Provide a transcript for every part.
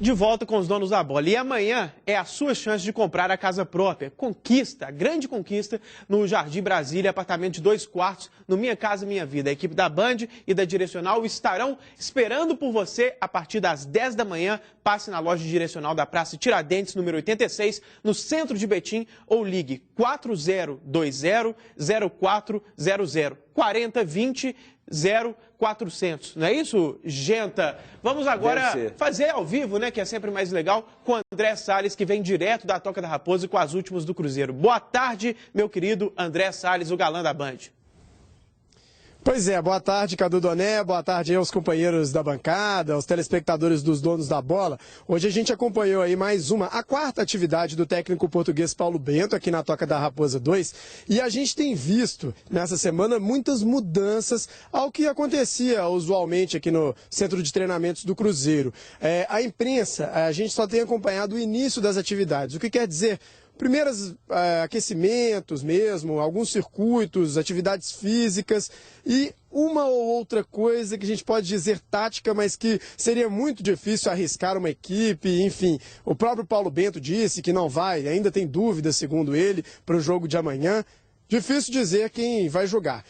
De volta com os donos da bola. E amanhã é a sua chance de comprar a casa própria. Conquista, a grande conquista no Jardim Brasília, apartamento de 2 quartos, no Minha Casa Minha Vida. A equipe da Band e da Direcional estarão esperando por você a partir das 10 da manhã. Passe na loja Direcional da Praça Tiradentes, número 86, no centro de Betim, ou ligue 4020-0400, 4020-0400. Não é isso, Genta? Vamos agora fazer ao vivo, né, que é sempre mais legal, com o André Salles, que vem direto da Toca da Raposa e com as últimas do Cruzeiro. Boa tarde, meu querido André Salles, o galã da Band. Pois é, boa tarde, Cadu Doné, boa tarde aos companheiros da bancada, aos telespectadores dos donos da bola. Hoje a gente acompanhou aí a quarta atividade do técnico português Paulo Bento aqui na Toca da Raposa 2, e a gente tem visto nessa semana muitas mudanças ao que acontecia usualmente aqui no centro de treinamentos do Cruzeiro. A imprensa, a gente só tem acompanhado o início das atividades, o que quer dizer primeiros aquecimentos mesmo, alguns circuitos, atividades físicas e uma ou outra coisa que a gente pode dizer tática, mas que seria muito difícil arriscar uma equipe, enfim. O próprio Paulo Bento disse que não vai, ainda tem dúvidas, segundo ele, para o jogo de amanhã. Difícil dizer quem vai jogar.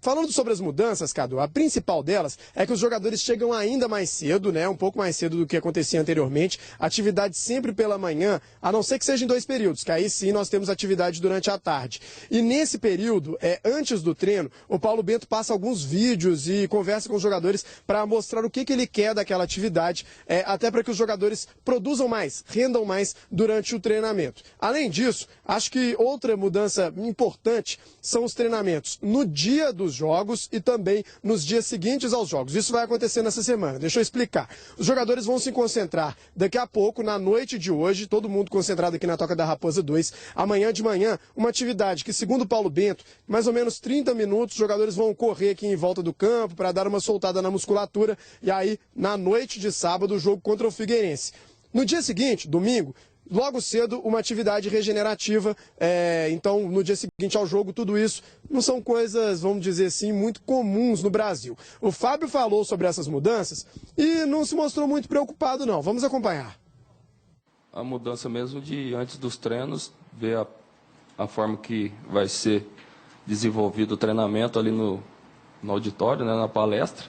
Falando sobre as mudanças, Cadu, a principal delas é que os jogadores chegam ainda mais cedo, né? Um pouco mais cedo do que acontecia anteriormente. Atividade sempre pela manhã, a não ser que seja em 2 períodos, que aí sim nós temos atividade durante a tarde. E nesse período, antes do treino, o Paulo Bento passa alguns vídeos e conversa com os jogadores para mostrar o que ele quer daquela atividade, até para que os jogadores produzam mais, rendam mais durante o treinamento. Além disso, acho que outra mudança importante são os treinamentos no dia dos jogos e também nos dias seguintes aos jogos. Isso vai acontecer nessa semana. Deixa eu explicar. Os jogadores vão se concentrar daqui a pouco, na noite de hoje, todo mundo concentrado aqui na Toca da Raposa 2. Amanhã de manhã, uma atividade que, segundo o Paulo Bento, mais ou menos 30 minutos, os jogadores vão correr aqui em volta do campo para dar uma soltada na musculatura. E aí, na noite de sábado, o jogo contra o Figueirense. No dia seguinte, domingo, logo cedo, uma atividade regenerativa, então no dia seguinte ao jogo, tudo isso não são coisas, vamos dizer assim, muito comuns no Brasil. O Fábio falou sobre essas mudanças e não se mostrou muito preocupado não, vamos acompanhar. A mudança mesmo de antes dos treinos, ver a forma que vai ser desenvolvido o treinamento ali no auditório, né, na palestra.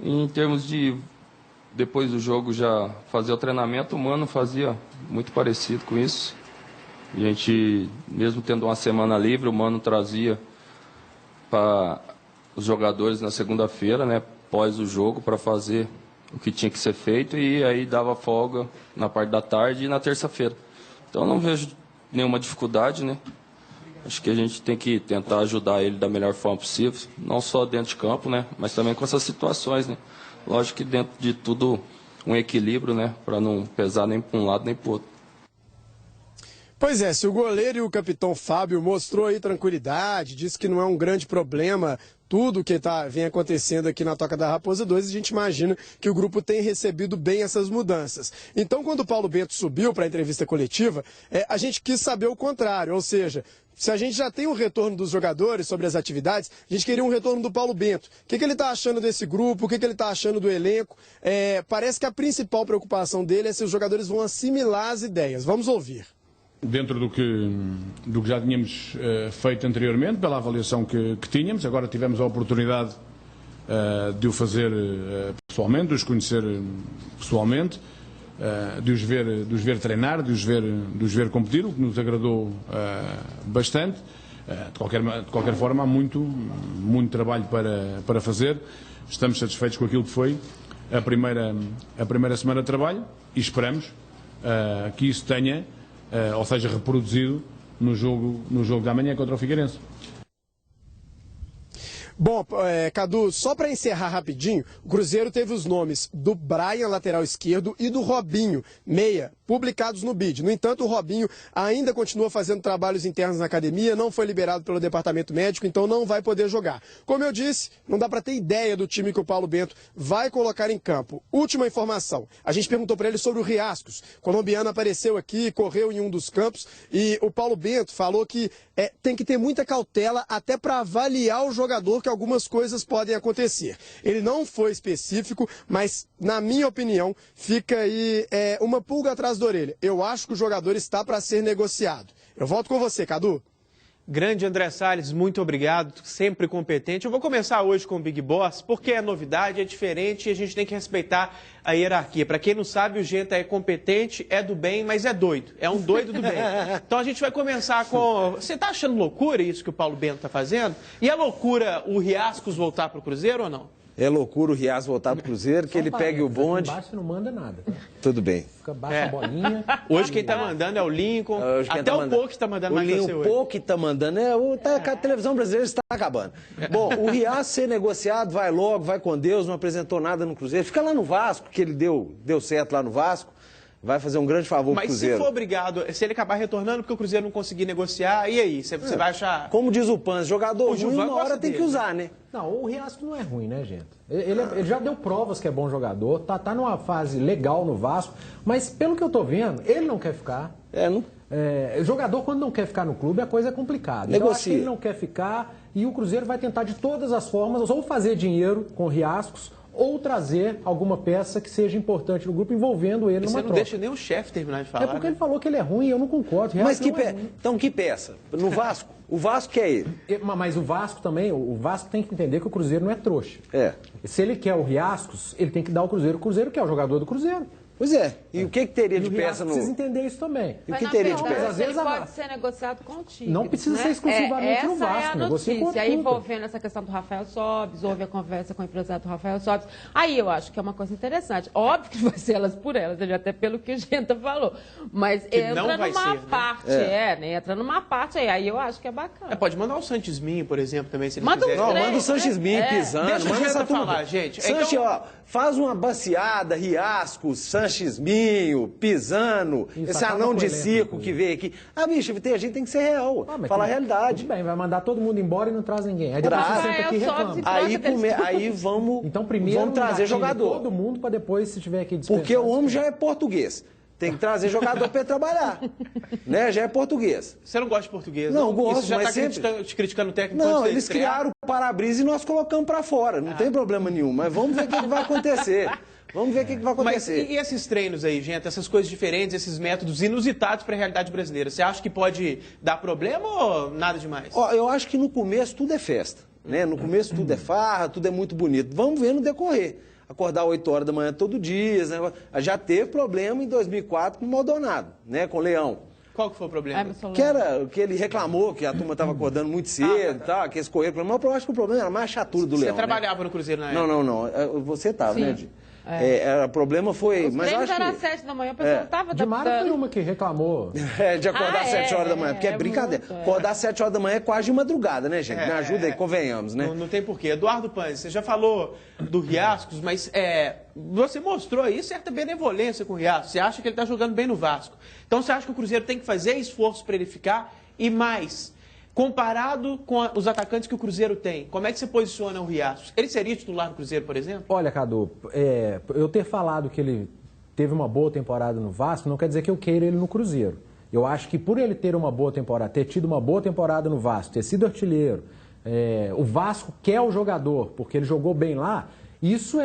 E em termos de depois do jogo já fazer o treinamento, o Mano fazia muito parecido com isso. A gente, mesmo tendo uma semana livre, o Mano trazia para os jogadores na segunda-feira, né, pós o jogo, para fazer o que tinha que ser feito, e aí dava folga na parte da tarde e na terça-feira. Então não vejo nenhuma dificuldade, né? Acho que a gente tem que tentar ajudar ele da melhor forma possível, não só dentro de campo, né, mas também com essas situações, né? Lógico que dentro de tudo um equilíbrio, né, para não pesar nem para um lado nem para o outro. Pois é, se o goleiro e o capitão Fábio mostrou aí tranquilidade, disse que não é um grande problema tudo que vem acontecendo aqui na Toca da Raposa 2, a gente imagina que o grupo tem recebido bem essas mudanças. Então, quando o Paulo Bento subiu para a entrevista coletiva, a gente quis saber o contrário, ou seja, se a gente já tem um retorno dos jogadores sobre as atividades, a gente queria um retorno do Paulo Bento. O que ele está achando desse grupo, o que ele está achando do elenco? Parece que a principal preocupação dele é se os jogadores vão assimilar as ideias. Vamos ouvir. Dentro do que já tínhamos feito anteriormente, pela avaliação que tínhamos, agora tivemos a oportunidade de o fazer pessoalmente, de os conhecer pessoalmente, de os ver treinar, de os ver competir, o que nos agradou bastante. De qualquer forma, há muito trabalho para fazer. Estamos satisfeitos com aquilo que foi a primeira semana de trabalho e esperamos que isso tenha, ou seja, reproduzido no jogo de amanhã contra o Figueirense. Bom, Cadu, só para encerrar rapidinho, o Cruzeiro teve os nomes do Brian, lateral esquerdo, e do Robinho, meia, publicados no BID. No entanto, o Robinho ainda continua fazendo trabalhos internos na academia, não foi liberado pelo departamento médico, então não vai poder jogar. Como eu disse, não dá para ter ideia do time que o Paulo Bento vai colocar em campo. Última informação, a gente perguntou para ele sobre o Riascos. O colombiano apareceu aqui, correu em um dos campos, e o Paulo Bento falou que tem que ter muita cautela até para avaliar o jogador, que algumas coisas podem acontecer. Ele não foi específico, mas, na minha opinião, fica aí uma pulga atrás da orelha. Eu acho que o jogador está para ser negociado. Eu volto com você, Cadu. Grande André Salles, muito obrigado, sempre competente. Eu vou começar hoje com o Big Boss, porque é novidade, é diferente e a gente tem que respeitar a hierarquia. Para quem não sabe, o Genta é competente, é do bem, mas é doido. É um doido do bem. Então a gente vai começar com... Você está achando loucura isso que o Paulo Bento está fazendo? E é loucura o Riascos voltar para o Cruzeiro ou não? É loucura o Riascos voltar pro Cruzeiro, que ele pegue o bonde. Embaixo não manda nada. Tá? Tudo bem. Fica baixa a bolinha. Hoje quem está mandando é o Lincoln. Até o Pô que está mandando mais que você hoje. O Pô que está mandando. A televisão brasileira está acabando. Bom, o Riascos ser negociado, vai logo, vai com Deus, não apresentou nada no Cruzeiro. Fica lá no Vasco, que ele deu certo lá no Vasco. Vai fazer um grande favor pro Cruzeiro. Mas se for obrigado, se ele acabar retornando porque o Cruzeiro não conseguir negociar, e aí? Você vai achar... Como diz o Panz, jogador ruim, uma hora tem que usar, né? Não, o Riascos não é ruim, né, gente? Ele já deu provas que é bom jogador, tá numa fase legal no Vasco, mas pelo que eu tô vendo, ele não quer ficar. Jogador, quando não quer ficar no clube, a coisa é complicada. Então, eu acho que ele não quer ficar e o Cruzeiro vai tentar de todas as formas ou fazer dinheiro com o Riascos, ou trazer alguma peça que seja importante no grupo envolvendo ele numa troca. Você não deixa nem o chefe terminar de falar. É porque ele falou que ele é ruim e eu não concordo. Mas então que peça? No Vasco? O Vasco quer ele. Mas o Vasco também, o Vasco tem que entender que o Cruzeiro não é trouxa. Se ele quer o Riascos, ele tem que dar o Cruzeiro. O Cruzeiro quer o jogador do Cruzeiro. Pois é. E o que teria de peça no... Precisa entender isso também. E o que teria de peça? Às vezes pode ser negociado com o Tigre. Não precisa ser exclusivamente no Vasco. Essa é a notícia. Aí envolvendo essa questão do Rafael Sobis, houve a conversa com o empresário do Rafael Sobis. Aí eu acho que é uma coisa interessante. Óbvio que vai ser elas por elas, até pelo que o Genta falou. Mas entra numa parte, entra numa parte aí eu acho que é bacana. Pode mandar o Santisminho, por exemplo, também, se ele quiser. Não, manda o Santisminho pisando. Deixa o Genta falar, gente. Sanches, ó, faz uma baciada, Riascos, Santisminho, Pisano, esse anão de circo que veio aqui. Bicho, a gente tem que ser real, falar a realidade. Tudo bem, vai mandar todo mundo embora e não traz ninguém. Aí depois você senta aqui e reclama. Aí vamos, então, primeiro vamos trazer jogador. Todo mundo para depois, se tiver aqui dispensar. Porque o homem já é português. Tem que trazer jogador para ele trabalhar. Né? Já é português. Você não gosta de português? Não, gosto, você já mas está criticando o técnico? Não, eles criaram o para-brisa e nós colocamos para fora. Não tem problema nenhum. Mas vamos ver o que vai acontecer. Vamos ver o que vai acontecer. Mas e esses treinos aí, gente? Essas coisas diferentes, esses métodos inusitados para a realidade brasileira. Você acha que pode dar problema ou nada demais? Eu acho que no começo tudo é festa. Né? No começo tudo é farra, tudo é muito bonito. Vamos ver no decorrer. Acordar 8 horas da manhã todo dia. Né? Já teve problema em 2004 com o Maldonado, né? Com o Leão. Qual que foi o problema? Que ele reclamou que a turma estava acordando muito cedo e tal, que eles correram. Mas eu acho que o problema era mais a chatura do Leão. Você trabalhava no Cruzeiro na época? Não. Você estava, né, Di? O problema foi... Os treinos eram às 7 da manhã, o pessoal estava... Dimara foi uma que reclamou. De acordar às 7 horas da manhã, porque é brincadeira. Acordar às 7 horas da manhã é quase de madrugada, né, gente? Me ajuda aí, convenhamos, né? Não tem porquê. Eduardo Panzi, você já falou do Riascos, mas você mostrou aí certa benevolência com o Riascos. Você acha que ele está jogando bem no Vasco. Então você acha que o Cruzeiro tem que fazer esforço para ele ficar e mais... Comparado com os atacantes que o Cruzeiro tem, como é que você posiciona o Riascos? Ele seria titular no Cruzeiro, por exemplo? Olha, Cadu, eu ter falado que ele teve uma boa temporada no Vasco não quer dizer que eu queira ele no Cruzeiro. Eu acho que por ele ter uma boa temporada, ter tido uma boa temporada no Vasco, ter sido artilheiro, o Vasco quer o jogador, porque ele jogou bem lá, isso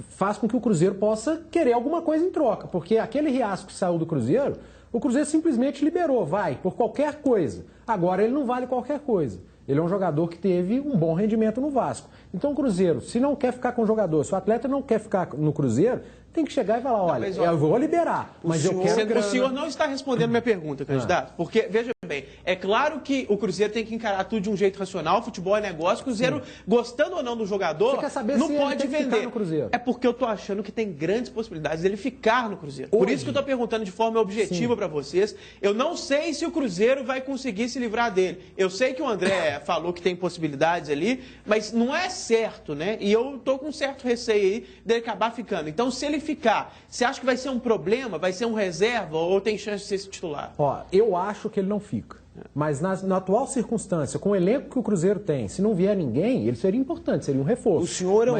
faz com que o Cruzeiro possa querer alguma coisa em troca, porque aquele Riascos que saiu do Cruzeiro, o Cruzeiro simplesmente liberou, por qualquer coisa. Agora ele não vale qualquer coisa. Ele é um jogador que teve um bom rendimento no Vasco. Então o Cruzeiro, se não quer ficar com o jogador, se o atleta não quer ficar no Cruzeiro, tem que chegar e falar, olha, eu vou liberar, mas eu quero grana. O senhor não está respondendo minha pergunta, candidato, porque, veja bem, é claro que o Cruzeiro tem que encarar tudo de um jeito racional, futebol é negócio, o Cruzeiro, gostando ou não do jogador, não pode vender. No Cruzeiro? É porque eu estou achando que tem grandes possibilidades dele ficar no Cruzeiro. Por isso que eu estou perguntando de forma objetiva para vocês. Eu não sei se o Cruzeiro vai conseguir se livrar dele. Eu sei que o André falou que tem possibilidades ali, mas não é certo, né? E eu estou com um certo receio aí dele acabar ficando. Então, se ele ficar, você acha que vai ser um problema, vai ser um reserva ou tem chance de ser esse titular? Eu acho que ele não fica. Mas na atual circunstância, com o elenco que o Cruzeiro tem, se não vier ninguém, ele seria importante, seria um reforço. O senhor é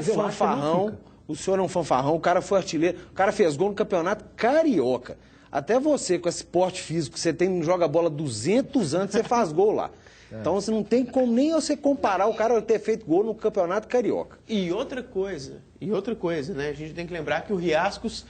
um fanfarrão, o cara foi artilheiro, o cara fez gol no Campeonato Carioca. Até você, com esse porte físico que você tem, não joga bola 200 anos, você faz gol lá. Então você não tem como nem você comparar o cara ter feito gol no Campeonato Carioca. E outra coisa, né? A gente tem que lembrar que o Riascos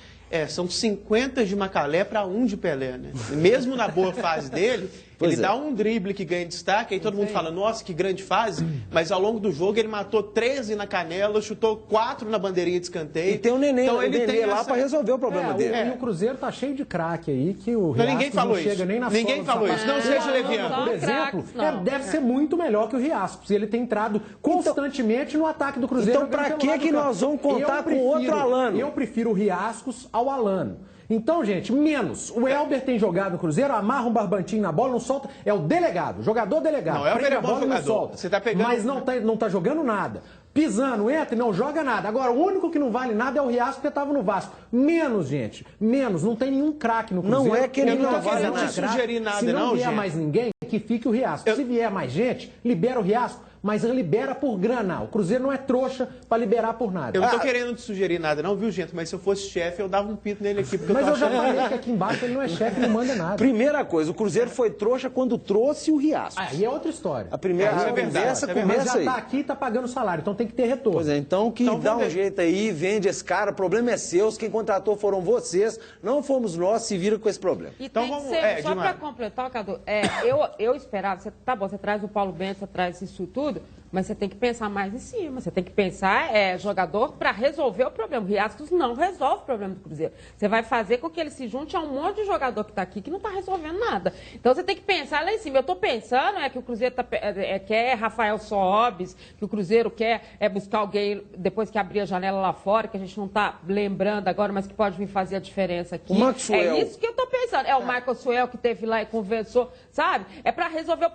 são 50 de Macalé para 1 de Pelé, né? Mesmo na boa fase dele, ele dá um drible que ganha destaque, aí todo mundo fala, nossa, que grande fase, mas ao longo do jogo ele matou 13 na canela, chutou 4 na bandeirinha de escanteio. E tem o Nenê, então, ele tem lá para resolver o problema dele. E o Cruzeiro tá cheio de craque aí, que o Riascos ninguém falou não chega nem na Ninguém falou isso, não seja leviano. Por exemplo, deve ser muito melhor que o Riascos. Ele tem entrado constantemente no ataque do Cruzeiro. Então para que nós vamos contar com outro Alano? Eu prefiro o Riascos ao Alano. Então, gente, menos. O Elber tem jogado no Cruzeiro, amarra um barbantinho na bola, não solta. É o delegado, jogador delegado. Não, o Elber é bom jogador. Não solta. Você tá pegando... Mas não tá jogando nada. Pisando, entra e não joga nada. Agora, o único que não vale nada é o Riascos, que estava no Vasco. Menos, gente. Menos. Não tem nenhum craque no Cruzeiro. Não é que ele não tô querendo te sugerir nada, Se não vier gente. mais ninguém, que fique o Riascos. Se vier mais gente, libera o Riascos. Mas libera por grana. O Cruzeiro não é trouxa para liberar por nada. Eu não tô querendo te sugerir nada, não, viu, gente? Mas se eu fosse chefe, eu dava um pito nele aqui. Porque mas eu já falei que aqui embaixo ele não é chefe, não manda nada. Primeira coisa, o Cruzeiro foi trouxa quando trouxe o Riascos. Aí é outra história. A primeira conversa começa já aí. tá aqui e tá pagando salário, então tem que ter retorno. Pois é, então dá um jeito aí, vende esse cara, o problema é seu, quem contratou foram vocês, não fomos nós, se vira com esse problema. E então, tem que ser, só para completar, Cadu, eu esperava, você traz o Paulo Bento, você traz isso tudo, mas você tem que pensar mais em cima, você tem que pensar jogador para resolver o problema. O Riascos não resolve o problema do Cruzeiro. Você vai fazer com que ele se junte a um monte de jogador que está aqui que não está resolvendo nada. Então você tem que pensar lá em cima. Eu estou pensando que o Cruzeiro quer Rafael Sobis, que o Cruzeiro quer buscar alguém depois que abrir a janela lá fora, que a gente não está lembrando agora, mas que pode vir fazer a diferença aqui. O Maxwell. É isso que eu estou pensando. É o Michael Suel que esteve lá e conversou, sabe? É para resolver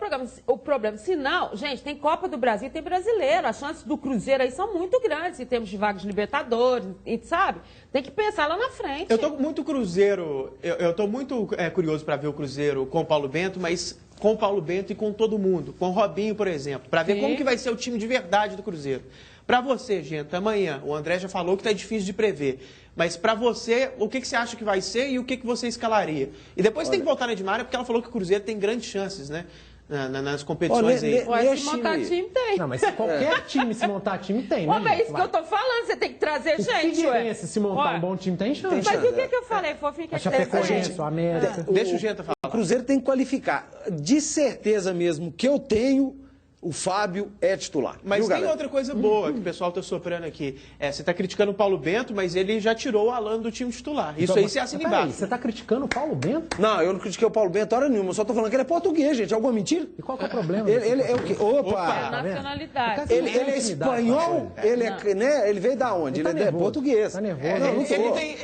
o problema. Se não, gente, tem Copa do Brasil, tem brasileiro. As chances do Cruzeiro aí são muito grandes em termos de vagas de Libertadores, sabe? Tem que pensar lá na frente. Eu tô muito Cruzeiro, eu tô muito curioso para ver o Cruzeiro com o Paulo Bento, mas com o Paulo Bento e com todo mundo, com o Robinho, por exemplo, para ver como que vai ser o time de verdade do Cruzeiro. Para você, gente, amanhã, o André já falou que tá difícil de prever, mas para você, o que você acha que vai ser e o que você escalaria? E depois tem que voltar na Edmara, porque ela falou que o Cruzeiro tem grandes chances, né? Nas competições aí. Se montar time, tem. Não, mas qualquer time, se montar time, tem, né? É isso que eu tô falando, você tem que trazer gente, Figueirense, se montar um bom time, tem chance. Mas o que eu falei, Fofinho? A Chapecoense, o América. Deixa o Genta falar. O Cruzeiro tem que qualificar. De certeza mesmo que eu tenho, o Fábio é titular. Mas tem outra coisa boa que o pessoal está soprando aqui. Você está criticando o Paulo Bento, mas ele já tirou o Alano do time titular. Isso aí você assina embaixo. Você está criticando o Paulo Bento? Não, eu não critiquei o Paulo Bento hora nenhuma. Eu só estou falando que ele é português, gente. Alguma mentira? E qual que é o problema? Ele é o quê? Opa! É nacionalidade. Ele é espanhol? Ele veio da onde? Ele é português. Tá nervoso.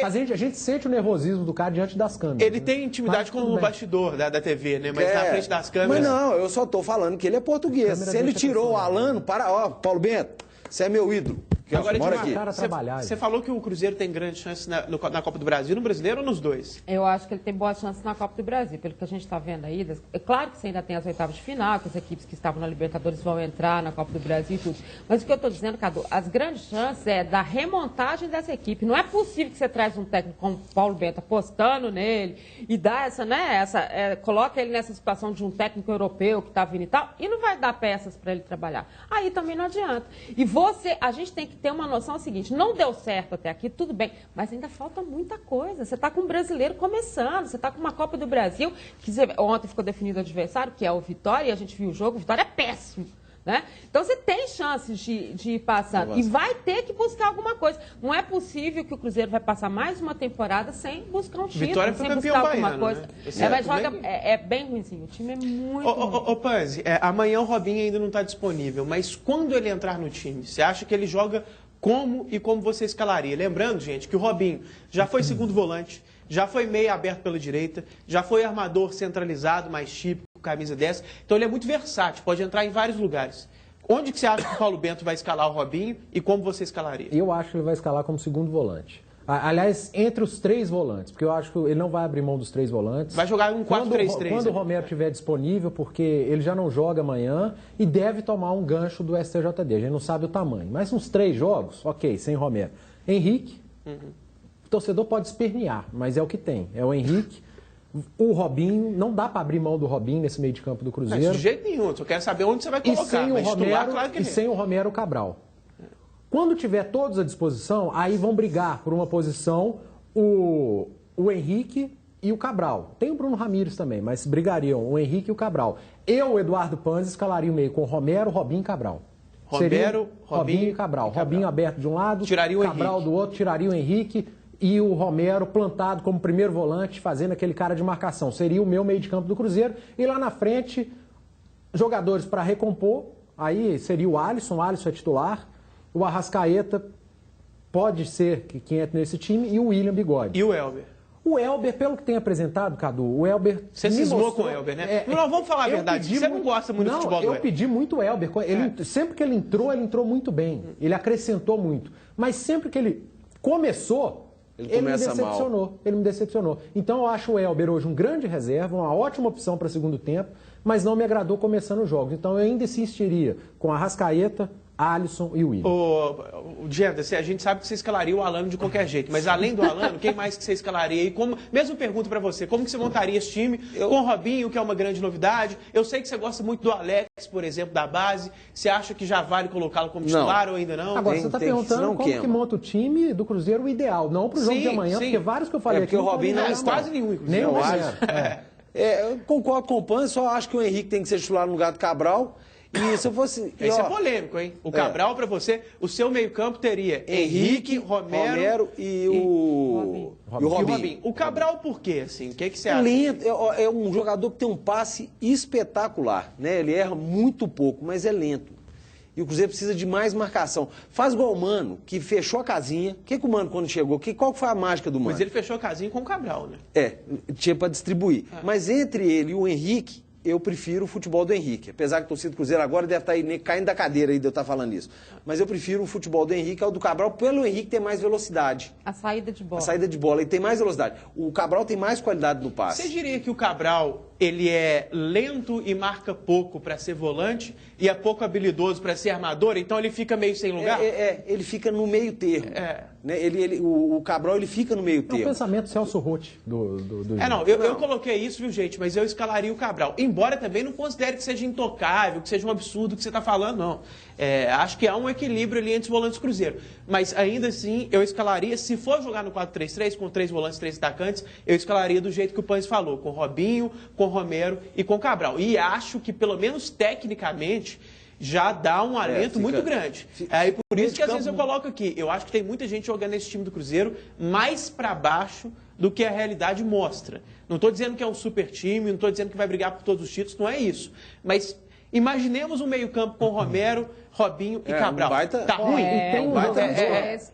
A gente sente o nervosismo do cara diante das câmeras. Ele tem intimidade com o bastidor da TV, né? Mas na frente das câmeras... Mas não, eu só estou falando que ele é português. Se ele tirou o Alano, Paulo Bento, você é meu ídolo. Agora, aqui. Você falou que o Cruzeiro tem grande chance na Copa do Brasil, no Brasileiro ou nos dois? Eu acho que ele tem boas chances na Copa do Brasil, pelo que a gente está vendo aí. É claro que você ainda tem as oitavas de final, que as equipes que estavam na Libertadores vão entrar na Copa do Brasil e tudo. Mas o que eu estou dizendo, Cadu, as grandes chances é da remontagem dessa equipe. Não é possível que você traz um técnico como o Paulo Bento apostando nele e dá coloca ele nessa situação de um técnico europeu que está vindo e tal, e não vai dar peças para ele trabalhar. Aí também não adianta. E a gente tem que ter uma noção seguinte, não deu certo até aqui, tudo bem, mas ainda falta muita coisa. Você está com um brasileiro começando, você está com uma Copa do Brasil, que ontem ficou definido o adversário, que é o Vitória, e a gente viu o jogo, o Vitória é péssimo. Né? Então você tem chances de ir passando e vai ter que buscar alguma coisa. Não é possível que o Cruzeiro vai passar mais uma temporada sem buscar um título, Vitória sem buscar alguma baiano, coisa. Né? Mas é bem ruimzinho, o time é muito ruim. Ô Panzi, amanhã o Robinho ainda não está disponível, mas quando ele entrar no time, você acha que ele joga como você escalaria? Lembrando, gente, que o Robinho já foi segundo volante, já foi meia aberto pela direita, já foi armador centralizado, mais típico, camisa 10. Então ele é muito versátil, pode entrar em vários lugares. Onde que você acha que o Paulo Bento vai escalar o Robinho e como você escalaria? Eu acho que ele vai escalar como segundo volante. Aliás, entre os 3 volantes, porque eu acho que ele não vai abrir mão dos 3 volantes. Vai jogar um 4-3-3. Quando o Romero estiver disponível, porque ele já não joga amanhã e deve tomar um gancho do STJD. A gente não sabe o tamanho. Mas uns 3 jogos, ok, sem Romero. Henrique, o torcedor pode espernear, mas é o que tem. É o Henrique, O Robinho, não dá para abrir mão do Robinho nesse meio de campo do Cruzeiro. Não, de jeito nenhum, só quero saber onde você vai colocar. E sem o Romero, titular, claro que sem o Romero Cabral. Quando tiver todos à disposição, aí vão brigar por uma posição o Henrique e o Cabral. Tem o Bruno Ramires também, mas brigariam o Henrique e o Cabral. Eu, o Eduardo Panzi, escalaria o meio com Romero, Robinho e Cabral. Romero, Robinho e Cabral. Robinho aberto de um lado, tiraria o Cabral Henrique do outro, tiraria o Henrique e o Romero plantado como primeiro volante, fazendo aquele cara de marcação. Seria o meu meio de campo do Cruzeiro. E lá na frente, jogadores para recompor, aí seria o Alisson é titular, o Arrascaeta pode ser que entre nesse time e o William Bigode. E o Elber? O Elber, pelo que tem apresentado, Cadu, o Elber... Você cismou com o Elber, né? Não, vamos falar a verdade. Você não gosta muito do futebol do Elber. Eu pedi muito o Elber. Sempre que ele entrou muito bem. Ele acrescentou muito. Mas sempre que ele começou, ele me decepcionou. Mal. Ele me decepcionou. Então eu acho o Elber hoje um grande reserva, uma ótima opção para segundo tempo, mas não me agradou começando os jogos. Então eu ainda insistiria com a Arrascaeta, Alisson e o William. O Diego, a gente sabe que você escalaria o Alano de qualquer jeito, mas além do Alano, quem mais que você escalaria? E mesmo pergunta para você, como que você montaria esse time com o Robinho, que é uma grande novidade? Eu sei que você gosta muito do Alex, por exemplo, da base. Você acha que já vale colocá-lo como titular ou ainda não? Agora, você está perguntando como que monta o time do Cruzeiro o ideal, não para o jogo de amanhã, porque vários que eu falei aqui... Porque o Robinho não está quase nenhum, inclusive. Nem o acho. Eu concordo com o Pan, só acho que o Henrique tem que ser titular no lugar do Cabral. E se eu fosse... Isso é polêmico, hein? O Cabral, para você, o seu meio-campo teria Henrique, Romero e o Robinho. O Cabral por quê, assim? O que você acha? Lento, é um jogador que tem um passe espetacular, né? Ele erra muito pouco, mas é lento. E o Cruzeiro precisa de mais marcação. Faz igual o Mano, que fechou a casinha. O que o Mano, quando chegou, qual foi a mágica do Mano? Mas ele fechou a casinha com o Cabral, né? Tinha para distribuir. Mas entre ele e o Henrique, eu prefiro o futebol do Henrique. Apesar que o torcida do Cruzeiro agora deve estar aí caindo da cadeira aí de eu estar falando isso. Mas eu prefiro o futebol do Henrique ao do Cabral, pelo Henrique ter mais velocidade. A saída de bola. A saída de bola, ele tem mais velocidade. O Cabral tem mais qualidade no passe. Você diria que o Cabral, ele é lento e marca pouco para ser volante e é pouco habilidoso para ser armador, então ele fica meio sem lugar? Ele fica no meio termo. Né? O Cabral, ele fica no meio termo. É o pensamento Celso Roth do eu coloquei isso, viu, gente, mas eu escalaria o Cabral. Embora também não considere que seja intocável, que seja um absurdo o que você está falando, não. Acho que há um equilíbrio ali entre os volantes do Cruzeiro. Mas ainda assim, eu escalaria, se for jogar no 4-3-3, com 3 volantes, 3 atacantes, eu escalaria do jeito que o Panz falou, com Robinho, com Romero e com Cabral. E acho que, pelo menos tecnicamente, já dá um alento muito grande. Por isso que às vezes eu coloco aqui, eu acho que tem muita gente jogando nesse time do Cruzeiro mais para baixo do que a realidade mostra. Não estou dizendo que é um super time, não estou dizendo que vai brigar por todos os títulos, não é isso. Mas imaginemos um meio-campo com Romero, Robinho e Cabral. Tá ruim?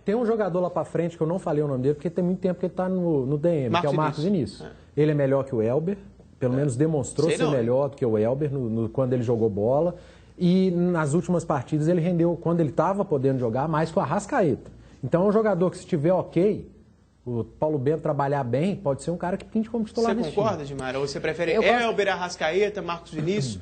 Tem um jogador lá pra frente que eu não falei o nome dele, porque tem muito tempo que ele tá no DM, que é o Marcos Vinícius. Ele é melhor que o Elber, pelo menos demonstrou ser melhor do que o Elber quando ele jogou bola. E nas últimas partidas ele rendeu, quando ele estava podendo jogar, mais que o Arrascaeta. Então é um jogador que, se estiver ok, o Paulo Bento trabalhar bem, pode ser um cara que pinte como titular nesse time. Você concorda, Dimara? Ou você prefere Elber, Arrascaeta, Marcos Vinícius?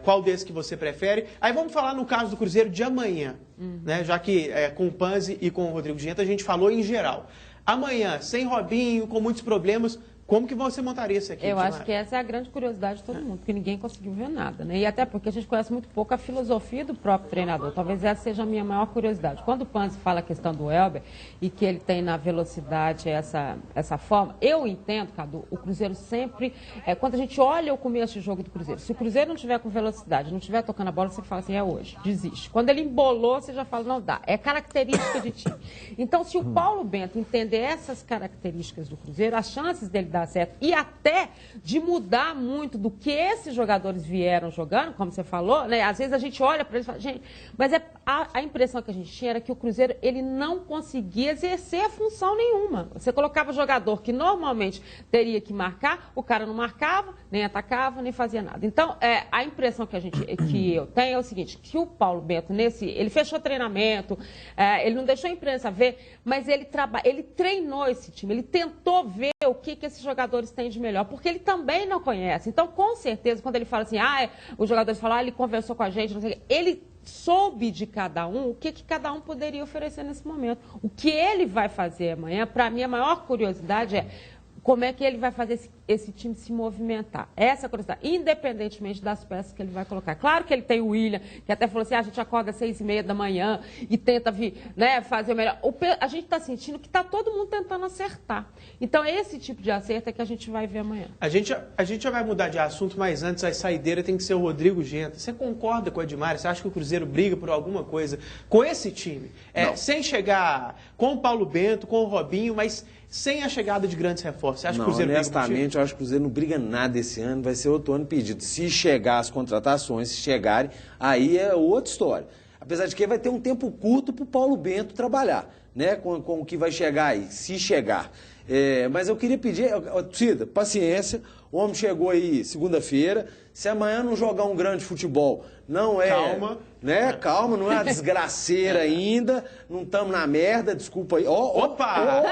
Qual desses que você prefere? Aí vamos falar no caso do Cruzeiro de amanhã, né? Já que com o Panzi e com o Rodrigo Genta a gente falou em geral. Amanhã, sem Robinho, com muitos problemas, como que você montaria essa equipe? Eu acho que essa é a grande curiosidade de todo mundo, porque ninguém conseguiu ver nada, né? E até porque a gente conhece muito pouco a filosofia do próprio treinador. Talvez essa seja a minha maior curiosidade. Quando o Panzi fala a questão do Elber e que ele tem na velocidade essa forma, eu entendo, Cadu, o Cruzeiro sempre... quando a gente olha o começo de jogo do Cruzeiro, se o Cruzeiro não tiver com velocidade, não tiver tocando a bola, você fala assim, é hoje, desiste. Quando ele embolou, você já fala, não dá. É característica de time. Então, se o Paulo Bento entender essas características do Cruzeiro, as chances dele dar certo e até de mudar muito do que esses jogadores vieram jogando, como você falou, né? Às vezes a gente olha para eles e fala, gente, mas a impressão que a gente tinha era que o Cruzeiro ele não conseguia exercer função nenhuma. Você colocava jogador que normalmente teria que marcar, o cara não marcava, nem atacava, nem fazia nada. Então, a impressão que eu tenho é o seguinte, que o Paulo Bento ele fechou treinamento, ele não deixou a imprensa ver, mas ele treinou esse time, ele tentou ver o que esses jogadores têm de melhor, porque ele também não conhece. Então, com certeza, quando ele fala assim, os jogadores falam, ele conversou com a gente, não sei o quê, ele soube de cada um o que cada um poderia oferecer nesse momento. O que ele vai fazer amanhã, para mim, a maior curiosidade é como é que ele vai fazer esse esse time se movimentar. Essa é a curiosidade, independentemente das peças que ele vai colocar. Claro que ele tem o William, que até falou assim, a gente acorda às 6h30 da manhã e tenta fazer o melhor. A gente está sentindo que está todo mundo tentando acertar. Então, esse tipo de acerto é que a gente vai ver amanhã. A gente já vai mudar de assunto, mas antes a saideira tem que ser o Rodrigo Genta. Você concorda com a Edmar? Você acha que o Cruzeiro briga por alguma coisa com esse time? Sem chegar com o Paulo Bento, com o Robinho, mas sem a chegada de grandes reforços. Você acha que o Cruzeiro honestamente, eu acho que o Cruzeiro não briga nada esse ano, vai ser outro ano pedido. Se chegar as contratações, se chegarem, aí é outra história. Apesar de que vai ter um tempo curto para o Paulo Bento trabalhar, né, com o que vai chegar aí, se chegar. Mas eu queria pedir, torcida, paciência, o homem chegou aí segunda-feira, se amanhã não jogar um grande futebol, não é... Calma. Né? Calma, não é uma desgraceira ainda, não estamos na merda, desculpa aí. Opa!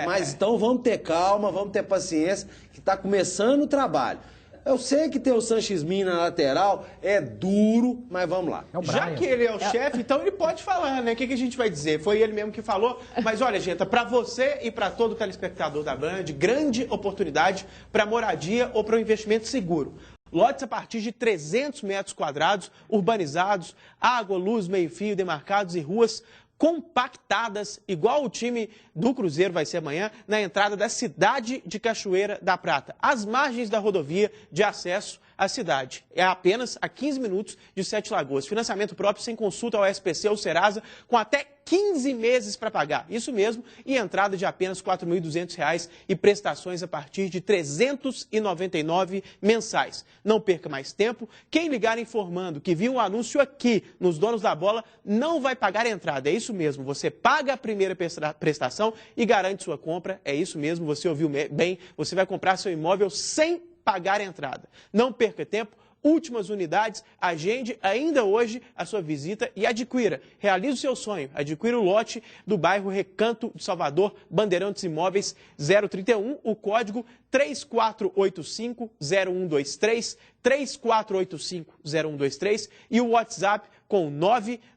Mas então vamos ter calma, vamos ter paciência, que está começando o trabalho. Eu sei que ter o Sanches Mina na lateral é duro, mas vamos lá. Já que ele é o chefe, então ele pode falar, né? O que a gente vai dizer? Foi ele mesmo que falou. Mas olha, gente, para você e para todo telespectador da Band, grande oportunidade para moradia ou para um investimento seguro. Lotes a partir de 300 metros quadrados, urbanizados, água, luz, meio-fio, demarcados e ruas compactadas, igual o time do Cruzeiro vai ser amanhã, na entrada da cidade de Cachoeira da Prata, às margens da rodovia de acesso à cidade. É apenas a 15 minutos de Sete Lagoas. Financiamento próprio sem consulta ao SPC ou Serasa, com até 15 meses para pagar. Isso mesmo, e entrada de apenas R$ 4.200 e prestações a partir de R$ 399 mensais. Não perca mais tempo. Quem ligar informando que viu um anúncio aqui nos Donos da Bola não vai pagar a entrada. É isso mesmo, você paga a primeira prestação e garante sua compra. É isso mesmo, você ouviu bem, você vai comprar seu imóvel sem pagar a entrada. Não perca tempo. Últimas unidades, agende ainda hoje a sua visita e adquira. Realize o seu sonho. Adquira o lote do bairro Recanto de Salvador, Bandeirantes Imóveis 031, o código 3485-0123, 3485-0123 e o WhatsApp com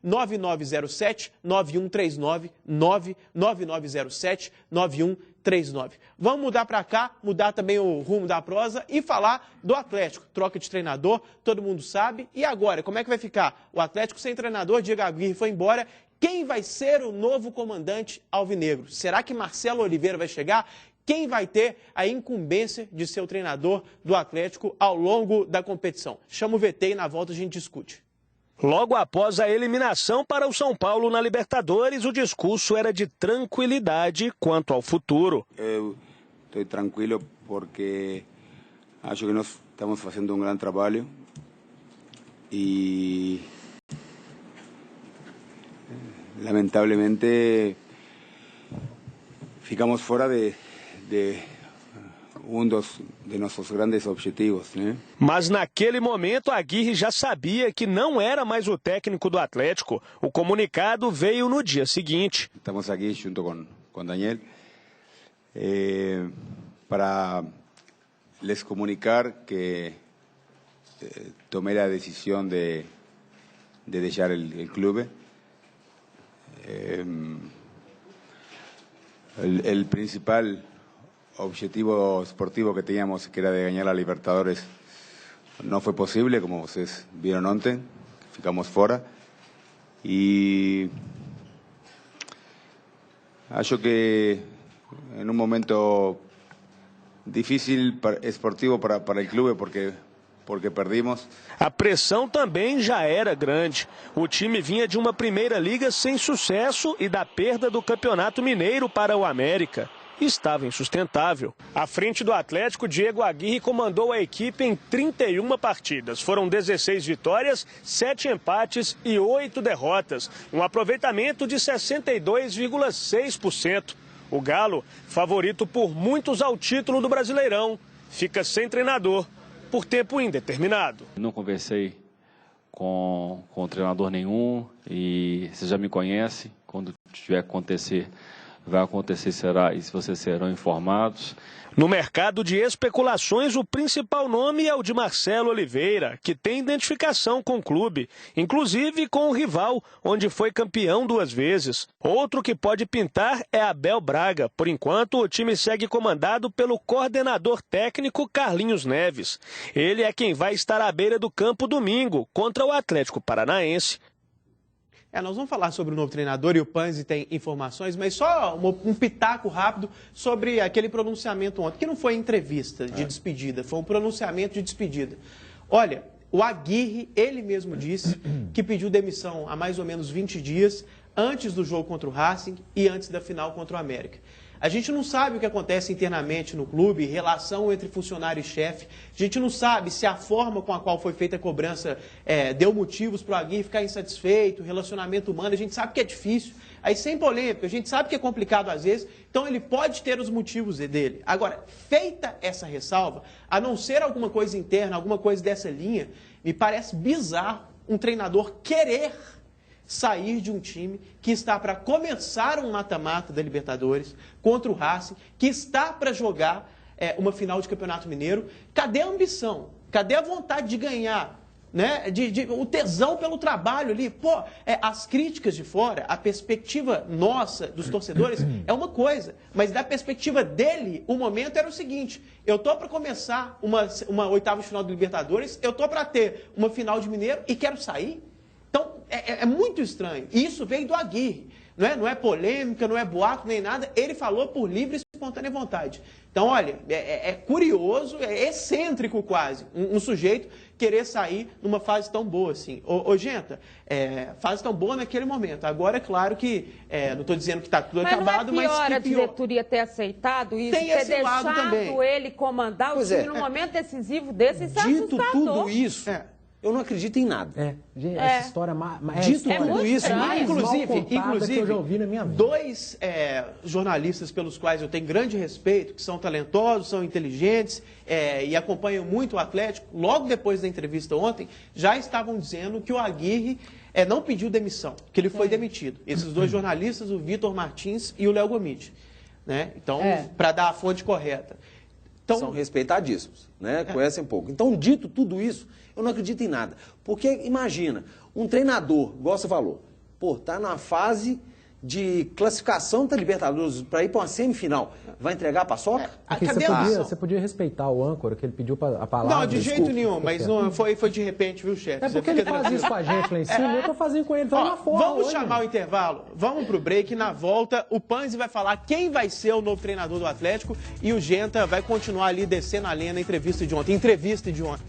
99907-9139, 99907-9139. Vamos mudar para cá, mudar também o rumo da prosa e falar do Atlético. Troca de treinador, todo mundo sabe. E agora, como é que vai ficar? O Atlético sem treinador, Diego Aguirre foi embora. Quem vai ser o novo comandante alvinegro? Será que Marcelo Oliveira vai chegar? Quem vai ter a incumbência de ser o treinador do Atlético ao longo da competição? Chama o VT e na volta a gente discute. Logo após a eliminação para o São Paulo na Libertadores, o discurso era de tranquilidade quanto ao futuro. Eu estou tranquilo porque acho que nós estamos fazendo um grande trabalho e lamentavelmente ficamos fora de de nossos grandes objetivos, né? Mas naquele momento Aguirre já sabia que não era mais o técnico do Atlético. O comunicado veio no dia seguinte. Estamos aqui junto com Daniel para les comunicar que tomé a decisão de deixar o clube. El principal objetivo esportivo que teníamos, que era de ganar a Libertadores, no fue posible, como ustedes vieron ontem, ficamos fora. Y acho que en un momento difícil esportivo para el clube, porque perdimos. A pressão também já era grande. O time vinha de uma primeira liga sem sucesso e da perda do Campeonato Mineiro para o América. Estava insustentável. À frente do Atlético, Diego Aguirre comandou a equipe em 31 partidas. Foram 16 vitórias, 7 empates e 8 derrotas. Um aproveitamento de 62,6%. O Galo, favorito por muitos ao título do Brasileirão, fica sem treinador por tempo indeterminado. Não conversei com treinador nenhum e você já me conhece. Quando tiver que acontecer, vai acontecer e se vocês serão informados. No mercado de especulações, o principal nome é o de Marcelo Oliveira, que tem identificação com o clube, inclusive com o rival, onde foi campeão 2 vezes. Outro que pode pintar é Abel Braga. Por enquanto, o time segue comandado pelo coordenador técnico Carlinhos Neves. Ele é quem vai estar à beira do campo domingo, contra o Atlético Paranaense. Nós vamos falar sobre o novo treinador e o Panzi tem informações, mas só um pitaco rápido sobre aquele pronunciamento ontem, que não foi entrevista de despedida, foi um pronunciamento de despedida. Olha, o Aguirre, ele mesmo disse que pediu demissão há mais ou menos 20 dias, antes do jogo contra o Racing e antes da final contra o América. A gente não sabe o que acontece internamente no clube, relação entre funcionário e chefe. A gente não sabe se a forma com a qual foi feita a cobrança deu motivos para o Aguirre ficar insatisfeito, relacionamento humano. A gente sabe que é difícil, aí sem polêmica, a gente sabe que é complicado às vezes, então ele pode ter os motivos dele. Agora, feita essa ressalva, a não ser alguma coisa interna, alguma coisa dessa linha, me parece bizarro um treinador querer sair de um time que está para começar um mata-mata da Libertadores contra o Racing, que está para jogar uma final de Campeonato Mineiro. Cadê a ambição? Cadê a vontade de ganhar? Né? O tesão pelo trabalho ali. Pô, as críticas de fora, a perspectiva nossa, dos torcedores, é uma coisa. Mas da perspectiva dele, o momento era o seguinte: eu tô para começar uma oitava de final de Libertadores, eu tô para ter uma final de Mineiro e quero sair? Então, é muito estranho. E isso veio do Aguirre. Não é polêmica, não é boato, nem nada. Ele falou por livre e espontânea vontade. Então, olha, é curioso, é excêntrico quase, um sujeito querer sair numa fase tão boa assim. Ô Genta, fase tão boa naquele momento. Agora, é claro que, não estou dizendo que está tudo acabado, mas não é pior que a diretoria ter aceitado isso, tem ter esse lado deixado também. ele comandar o time num momento decisivo desse, isso é Dito assustador. tudo isso, eu não acredito em nada. Essa história Dito tudo isso, inclusive que eu já ouvi na minha vida. 2 jornalistas pelos quais eu tenho grande respeito, que são talentosos, são inteligentes e acompanham muito o Atlético, logo depois da entrevista ontem, já estavam dizendo que o Aguirre não pediu demissão, que ele foi demitido. Esses 2 jornalistas, o Vitor Martins e o Léo Gomide. Né? Então, para dar a fonte correta. Então, são respeitadíssimos, né? Conhecem pouco. Então, dito tudo isso, eu não acredito em nada. Porque, imagina, um treinador, igual você falou, tá na fase de classificação da Libertadores para ir para uma semifinal, vai entregar a paçoca? Você podia respeitar o âncora, que ele pediu a palavra. Não, de jeito nenhum, mas não foi de repente, viu, chefe? É porque ele faz isso com a gente lá em cima, eu tô fazendo com ele, tá na forma. Vamos chamar o intervalo, vamos pro break, na volta o Panzi vai falar quem vai ser o novo treinador do Atlético e o Genta vai continuar ali descendo a lenha na entrevista de ontem.